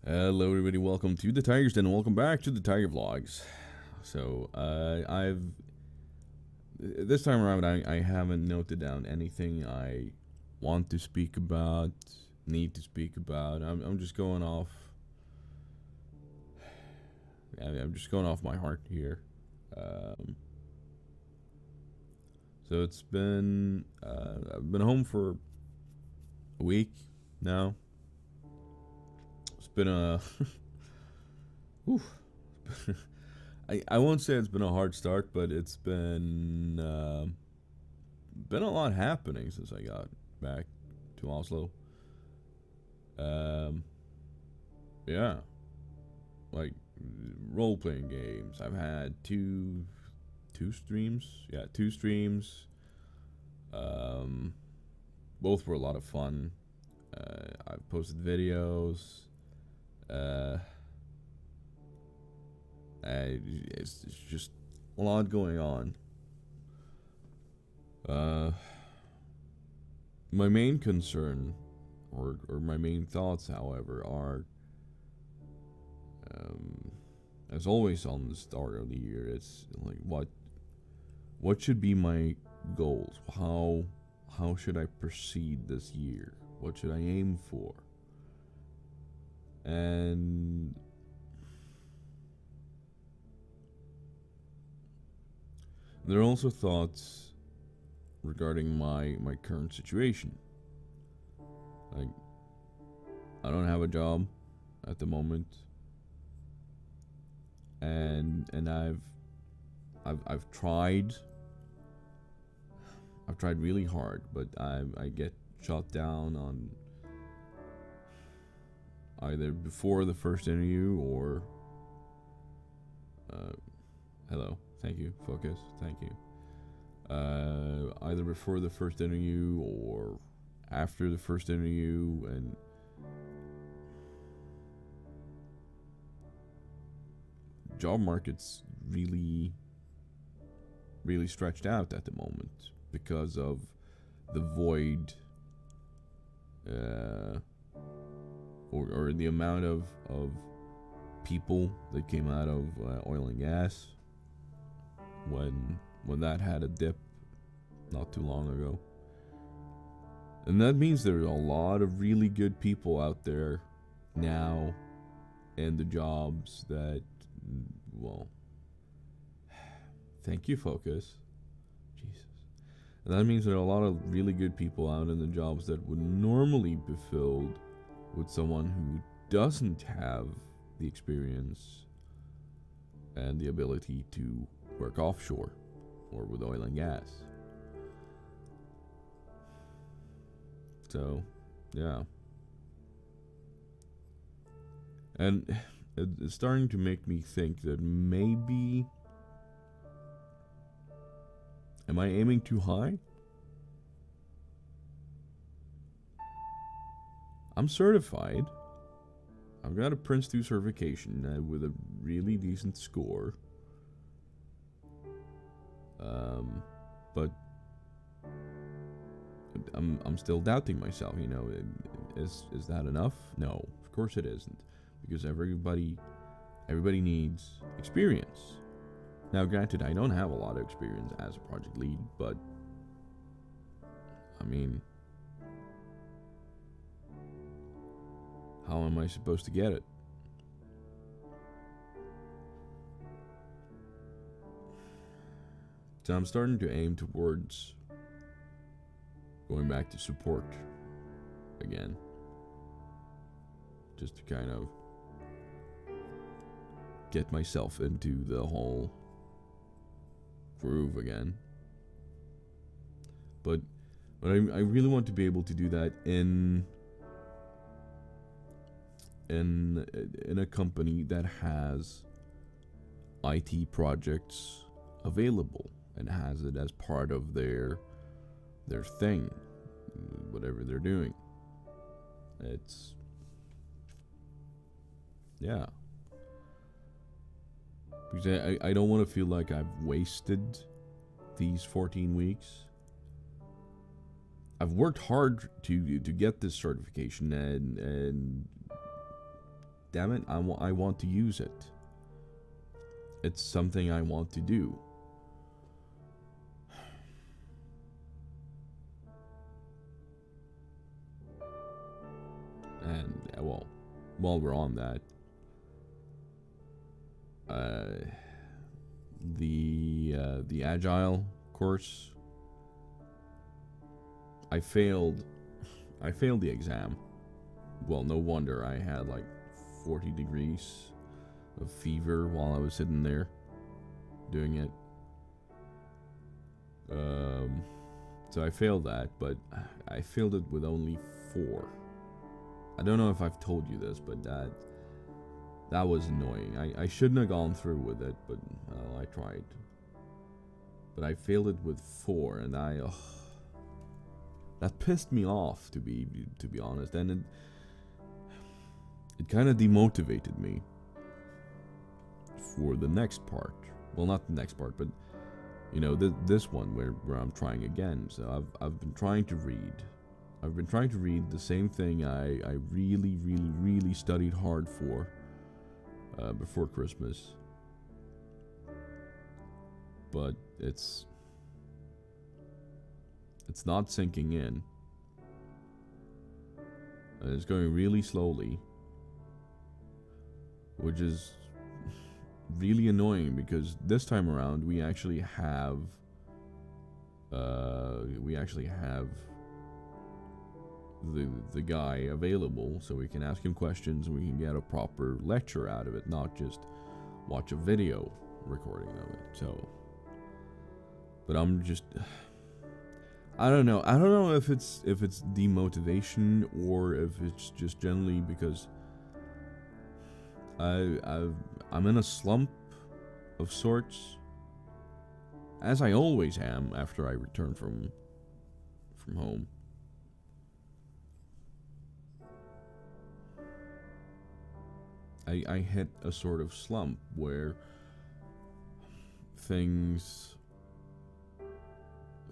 Hello everybody, welcome to the Tigers Den and welcome back to the Tiger Vlogs. So, this time around I haven't noted down anything I want to speak about, need to speak about. I'm just going off, I'm just going off my heart here. So it's been, I've been home for a week now. It's been a I won't say it's been a hard start, but it's been a lot happening since I got back to Oslo. Yeah, like role-playing games. I've had two streams. Yeah, two streams. Both were a lot of fun. I've posted videos. It's just a lot going on. My main concern, or my main thoughts, however, are, as always on the start of the year, it's like what should be my goals? How should I proceed this year? What should I aim for? And there are also thoughts regarding my current situation. Like, I don't have a job at the moment, and I've tried really hard, but I get shot down on either before the first interview or hello, thank you, focus, thank you. Either before the first interview or after the first interview, and job market's really stretched out at the moment because of the void, or the amount of people that came out of oil and gas when that had a dip not too long ago. And that means there's a lot of really good people out there now in the jobs that, well, thank you, focus. Jesus. And that means there are a lot of really good people out in the jobs that would normally be filled with someone who doesn't have the experience and the ability to work offshore or with oil and gas. So, yeah. And it's starting to make me think that maybe, am I aiming too high? I'm certified. I've got a Prince 2 certification with a really decent score. But I'm still doubting myself. You know, is that enough? No, of course it isn't, because everybody needs experience. Now, granted, I don't have a lot of experience as a project lead, but I mean, how am I supposed to get it? So I'm starting to aim towards going back to support again, just to kind of get myself into the whole groove again. But I really want to be able to do that in a company that has IT projects available and has it as part of their thing, whatever they're doing. It's, yeah, because I don't want to feel like I've wasted these 14 weeks. I've worked hard to get this certification, and damn it, I want to use it. It's something I want to do. And well, while we're on that, the agile course, I failed the exam. Well, no wonder. I had like 40 degrees of fever while I was sitting there doing it. So I failed that, but I failed it with only 4. I don't know if I've told you this, but that was annoying. I shouldn't have gone through with it, but I tried. But I failed it with 4, and that pissed me off, to be honest, and it kind of demotivated me for the next part. Well, not the next part, but you know, this one where I'm trying again. So I've been trying to read. I've been trying to read the same thing I really studied hard for before Christmas. But it's not sinking in. It's going really slowly, which is really annoying because this time around we actually have the guy available, so we can ask him questions and we can get a proper lecture out of it, not just watch a video recording of it. So, but I'm just, I don't know if it's demotivation or if it's just generally because I'm in a slump of sorts, as I always am after I return from home. I hit a sort of slump where things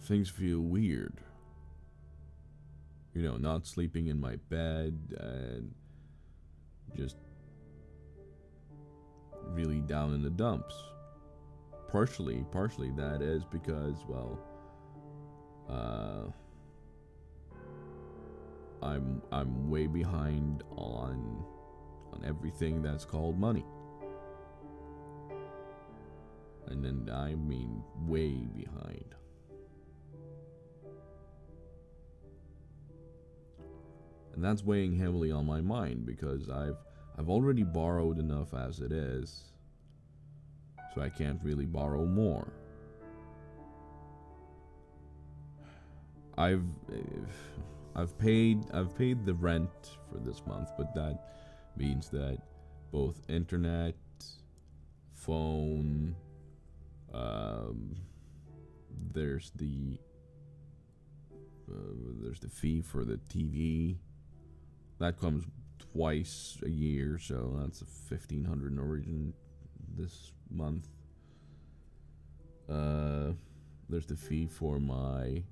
feel weird. You know, not sleeping in my bed and just really down in the dumps. Partially that is because, well, I'm way behind on everything that's called money. And then I mean way behind. And that's weighing heavily on my mind because I've already borrowed enough as it is, so I can't really borrow more. I've paid the rent for this month, but that means that both internet, phone, there's the fee for the TV that comes twice a year, so that's a 1,500 Norwegian this month. There's the fee for my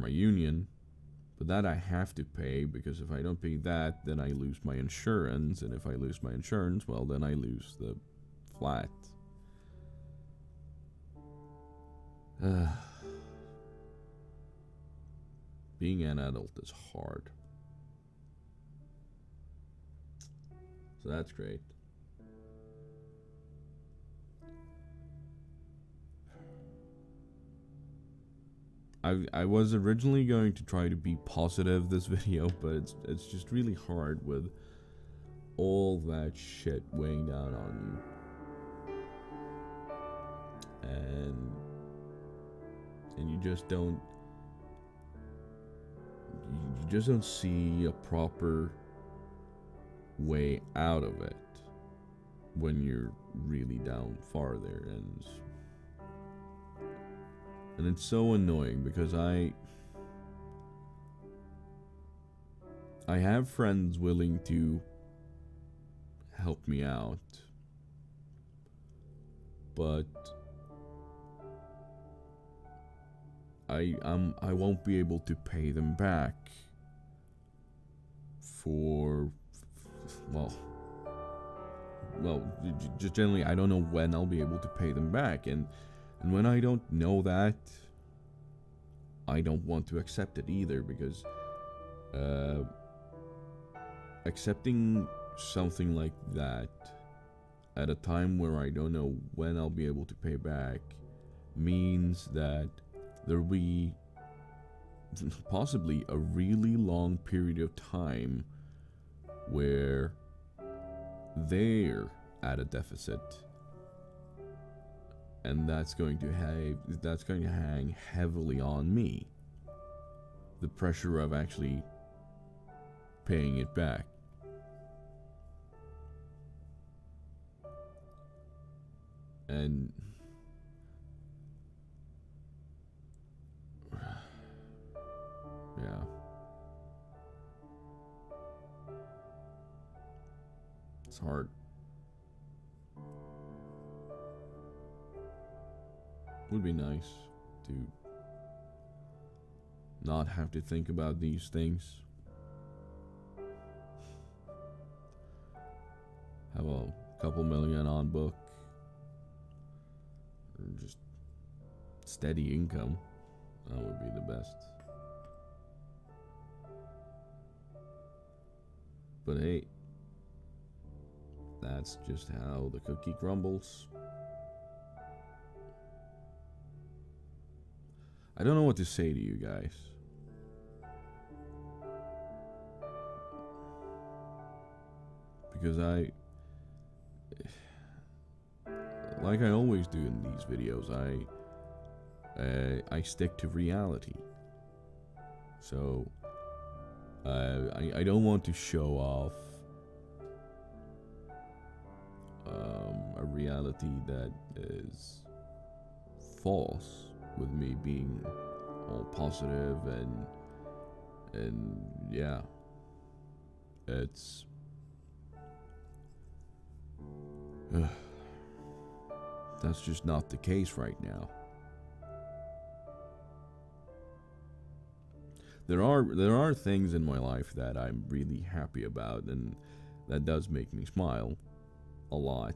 union, but that I have to pay because if I don't pay that, then I lose my insurance, and if I lose my insurance, well, then I lose the flat. Being an adult is hard. So that's great. I was originally going to try to be positive this video, but it's just really hard with all that shit weighing down on you. And you just don't see a proper way out of it when you're really down farther, and it's so annoying because I have friends willing to help me out, but I won't be able to pay them back for, well, just generally, I don't know when I'll be able to pay them back, and when I don't know that, I don't want to accept it either, because accepting something like that at a time where I don't know when I'll be able to pay back means that there'll be possibly a really long period of time where they're at a deficit, and that's going to hang heavily on me, the pressure of actually paying it back. And yeah, it's hard. Would be nice to not have to think about these things. Have a couple million on book, or just steady income. That would be the best. But hey, that's just how the cookie crumbles. I don't know what to say to you guys. Because like I always do in these videos, I stick to reality. So I don't want to show off a reality that is false, with me being all positive and yeah, it's that's just not the case right now. There are things in my life that I'm really happy about, and that does make me smile a lot.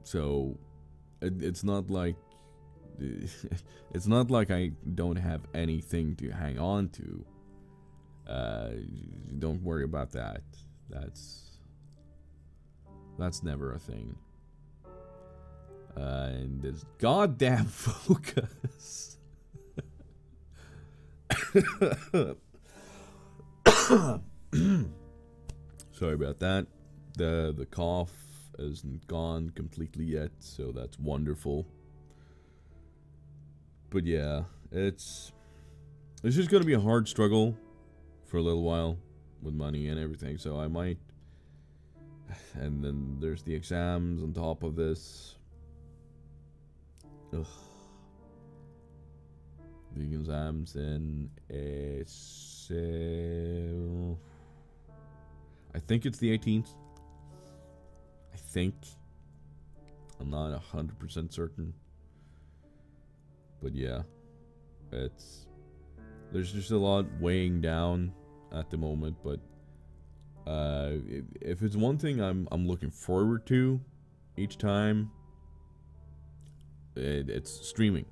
So it's not like it's not like I don't have anything to hang on to. Don't worry about that. That's never a thing. And this goddamn focus. Sorry about that. The cough isn't gone completely yet, so that's wonderful. But yeah, it's just gonna be a hard struggle for a little while with money and everything, so I might. And then there's the exams on top of this. Ugh. The exams in I think it's the 18th. I think. I'm not 100% certain. But yeah, there's just a lot weighing down at the moment, but if it's one thing I'm looking forward to each time, it's streaming,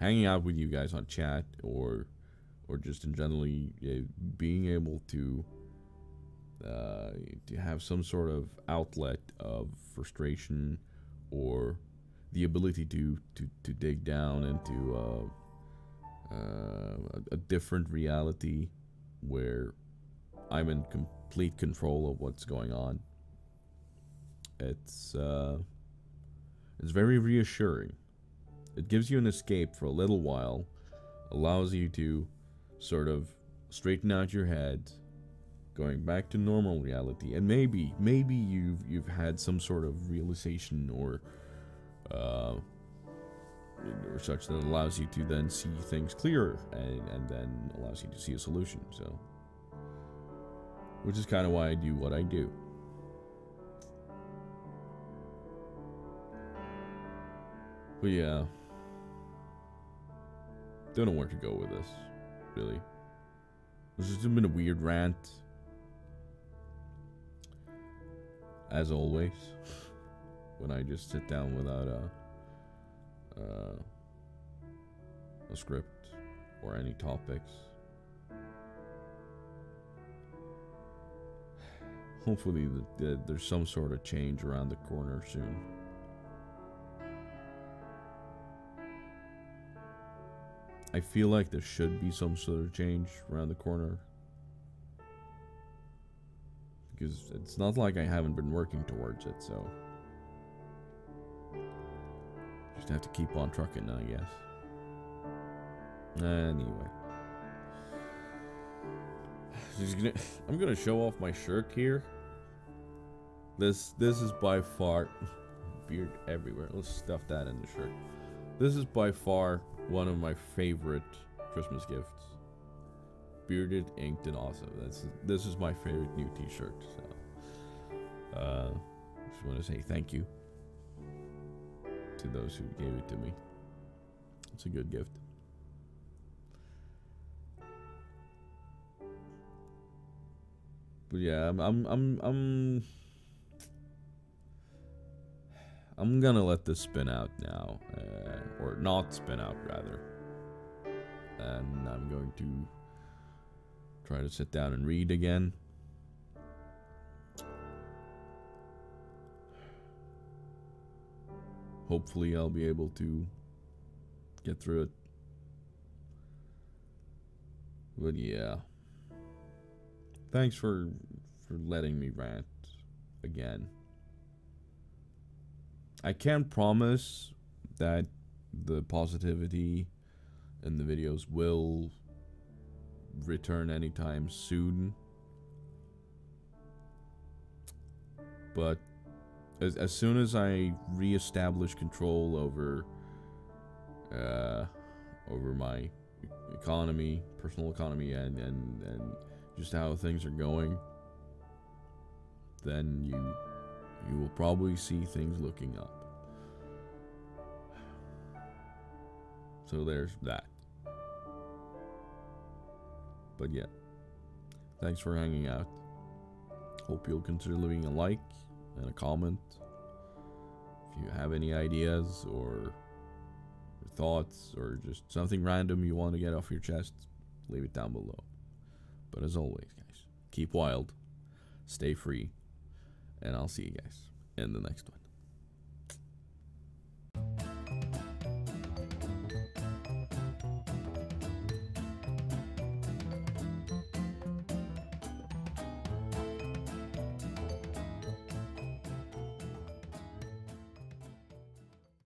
hanging out with you guys on chat, or just in generally being able to have some sort of outlet of frustration, or the ability to dig down into a different reality where I'm in complete control of what's going on. It's very reassuring. It gives you an escape for a little while, allows you to sort of straighten out your head, going back to normal reality, and maybe you've had some sort of realization or such that allows you to then see things clearer, and then allows you to see a solution. So, which is kind of why I do what I do. But yeah, don't know where to go with this, really. This has just been a weird rant, as always, when I just sit down without a script or any topics. Hopefully there's some sort of change around the corner soon. I feel like there should be some sort of change around the corner. Because it's not like I haven't been working towards it, so... just have to keep on trucking, I guess. Anyway. I'm gonna show off my shirt here. This is by far... beard everywhere. Let's stuff that in the shirt. This is by far one of my favorite Christmas gifts. Bearded, inked, and awesome. This is my favorite new t-shirt. So, just want to say thank you to those who gave it to me. It's a good gift. But yeah, I'm gonna let this spin out now, or not spin out rather, and I'm going to try to sit down and read again. Hopefully I'll be able to get through it. But yeah, thanks for letting me rant again. I can't promise that the positivity in the videos will return anytime soon, but as soon as I reestablish control over my economy, personal economy, and just how things are going, then you will probably see things looking up. So there's that. But yeah, thanks for hanging out. Hope you'll consider leaving a like and a comment. If you have any ideas or thoughts or just something random you want to get off your chest, leave it down below. But as always, guys, keep wild, stay free, and I'll see you guys in the next one.